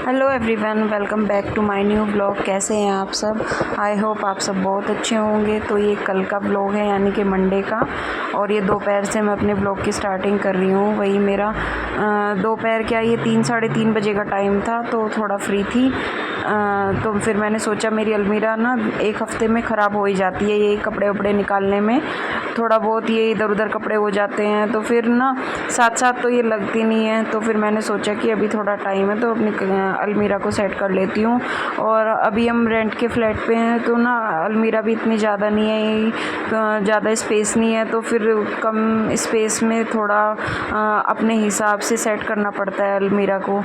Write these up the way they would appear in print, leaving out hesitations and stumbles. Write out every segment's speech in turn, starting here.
Hello everyone, welcome back to my new blog. कैसे हैं आप सब? आई होप आप सब बहुत अच्छे होंगे। तो ये कल का ब्लॉग है, यानी कि मंडे का, और ये दोपहर से मैं अपने ब्लॉग की स्टार्टिंग कर रही हूँ। वही मेरा दोपहर क्या, ये 3 साढ़े 3 बजे का टाइम था, तो थोड़ा फ्री थी। तो फिर मैंने सोचा, मेरी अलमीरा ना एक हफ़्ते में ख़राब हो ही जाती है, यही कपड़े वपड़े निकालने में थोड़ा बहुत ये इधर उधर कपड़े हो जाते हैं, तो फिर ना साथ साथ तो ये लगती नहीं है। तो फिर मैंने सोचा कि अभी थोड़ा टाइम है तो अपनी अलमीरा को सेट कर लेती हूँ। और अभी हम रेंट के फ्लैट पे हैं, तो ना अलमीरा भी इतनी ज़्यादा नहीं है, ज़्यादा स्पेस नहीं है, तो फिर कम स्पेस में थोड़ा अपने हिसाब से सेट करना पड़ता है अलमीरा को।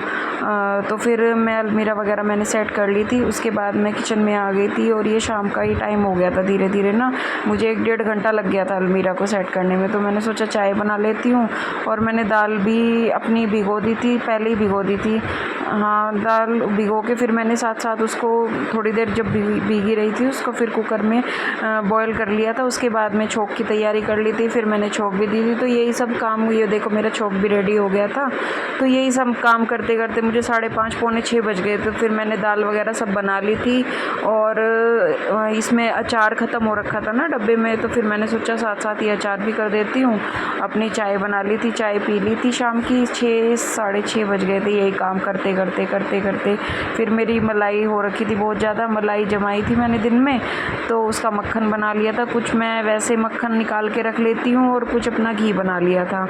तो फिर मैं अलमीरा वगैरह मैंने सेट कर ली थी। उसके बाद मैं किचन में आ गई थी, और ये शाम का ही टाइम हो गया था। धीरे धीरे ना मुझे 1 डेढ़ घंटा लग गया था अलमीरा को सेट करने में। तो मैंने सोचा चाय बना लेती हूँ, और मैंने दाल भी अपनी भिगो दी थी, पहले ही भिगो दी थी। हाँ, दाल भिगो के फिर मैंने साथ साथ उसको थोड़ी देर जब भीगी रही थी, उसको फिर कुकर में बॉईल कर लिया था। उसके बाद मैं छोंक की तैयारी कर ली थी, फिर मैंने छोंक भी दी थी। तो यही सब काम, ये देखो मेरा छोंक भी रेडी हो गया था। तो यही सब काम करते करते मुझे 5:30 पौने 6 बज गए। तो फिर मैंने दाल वगैरह सब बना ली थी, और इसमें अचार ख़त्म हो रखा था ना डब्बे में, तो फिर मैंने सोचा साथ साथ ये अचार भी कर देती हूँ। अपनी चाय बना ली थी, चाय पी ली थी। शाम की 6 साढ़े 6 बज गए थे यही काम करते करते। फिर मेरी मलाई हो रखी थी बहुत ज़्यादा, मलाई जमाई थी मैंने दिन में, तो उसका मक्खन बना लिया था। कुछ मैं वैसे मक्खन निकाल के रख लेती हूँ, और कुछ अपना घी बना लिया था।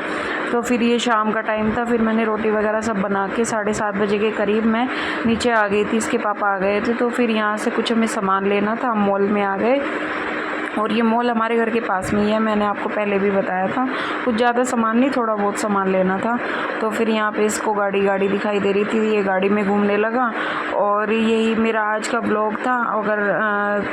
तो फिर ये शाम का टाइम था, फिर मैंने रोटी वगैरह सब बना के 7:30 बजे के करीब मैं नीचे आ गई थी। इसके पापा आ गए थे, तो फिर यहाँ से कुछ हमें सामान लेना था, हम मॉल में आ गए। और ये मॉल हमारे घर के पास में ही है, मैंने आपको पहले भी बताया था। कुछ ज़्यादा सामान नहीं, थोड़ा बहुत सामान लेना था। तो फिर यहाँ पे इसको गाड़ी दिखाई दे रही थी, ये गाड़ी में घूमने लगा। और यही मेरा आज का ब्लॉग था। अगर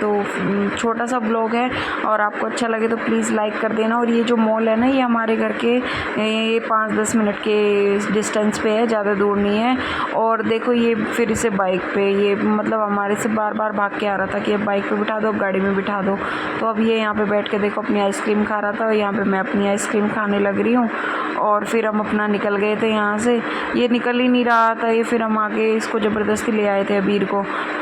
तो छोटा सा ब्लॉग है, और आपको अच्छा लगे तो प्लीज़ लाइक कर देना। और ये जो मॉल है ना, ये हमारे घर के ये 5-10 मिनट के डिस्टेंस पे है, ज़्यादा दूर नहीं है। और देखो ये फिर इसे बाइक पे, ये मतलब हमारे से बार बार भाग के आ रहा था कि अब बाइक पे बिठा दो, अब गाड़ी में बिठा दो। तो अब ये यहाँ पे बैठ के देखो अपनी आइसक्रीम खा रहा था, और यहाँ पे मैं अपनी आइसक्रीम खाने लग रही हूँ। और फिर हम अपना निकल गए थे यहाँ से। ये निकल ही नहीं रहा था, ये फिर हम आगे इसको ज़बरदस्ती ले आए थे अबीर को।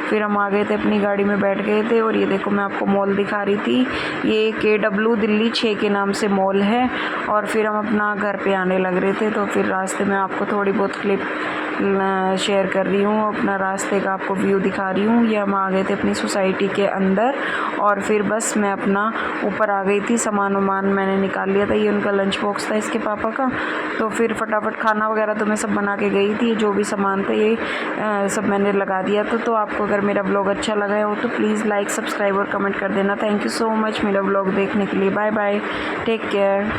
फिर हम आ गए थे, अपनी गाड़ी में बैठ गए थे। और ये देखो मैं आपको मॉल दिखा रही थी, ये KW दिल्ली 6 के नाम से मॉल है। और फिर हम अपना घर पे आने लग रहे थे, तो फिर रास्ते में आपको थोड़ी बहुत क्लिप शेयर कर रही हूँ, अपना रास्ते का आपको व्यू दिखा रही हूँ। ये हम आ गए थे अपनी सोसाइटी के अंदर, और फिर बस मैं अपना ऊपर आ गई थी। सामान वामान मैंने निकाल लिया था, ये उनका लंच बॉक्स था इसके पापा का। तो फिर फटाफट खाना वगैरह तो मैं सब बना के गई थी, जो भी सामान था ये सब मैंने लगा दिया था। तो आपको अगर मेरा ब्लॉग अच्छा लगा हो तो प्लीज़ लाइक, सब्सक्राइब और कमेंट कर देना। थैंक यू सो मच मेरा ब्लॉग देखने के लिए। Bye bye, take care.